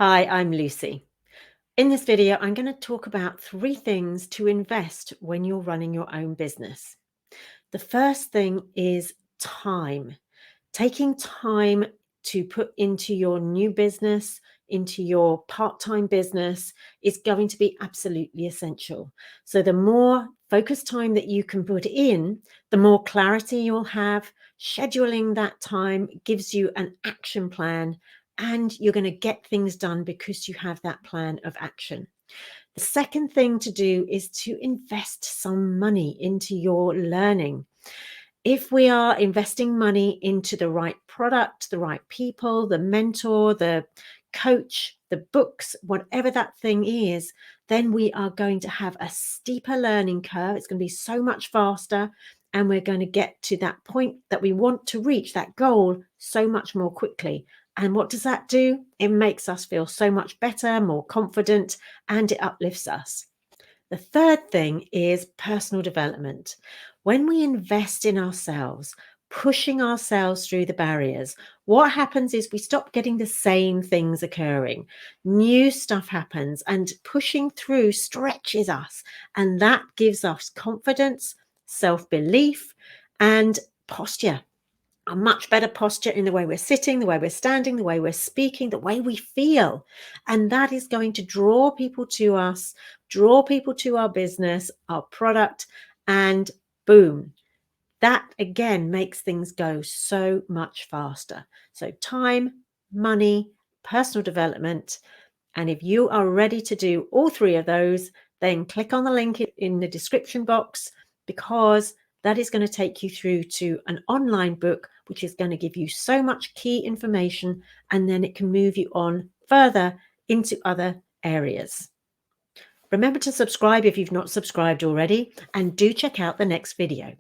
Hi, I'm Lucy. In this video, I'm going to talk about 3 things to invest when you're running your own business. The first thing is time. Taking time to put into your new business, into your part-time business is going to be absolutely essential. So the more focused time that you can put in, the more clarity you'll have. Scheduling that time gives you an action plan and you're going to get things done because you have that plan of action. The second thing to do is to invest some money into your learning. If we are investing money into the right product, the right people, the mentor, the coach, the books, whatever that thing is, then we are going to have a steeper learning curve. It's going to be so much faster, and we're going to get to that point that we want to reach, that goal, so much more quickly. And what does that do? It makes us feel so much better, more confident, and it uplifts us. The third thing is personal development. When we invest in ourselves, pushing ourselves through the barriers, what happens is we stop getting the same things occurring. New stuff happens, and pushing through stretches us, and that gives us confidence, self-belief, and posture. A much better posture in the way we're sitting, the way we're standing, the way we're speaking, the way we feel. And that is going to draw people to us, draw people to our business, our product, and boom. That again makes things go so much faster. So time, money, personal development. And if you are ready to do all 3 of those, then click on the link in the description box, because that is going to take you through to an online book, which is going to give you so much key information, and then it can move you on further into other areas. Remember to subscribe if you've not subscribed already, and do check out the next video.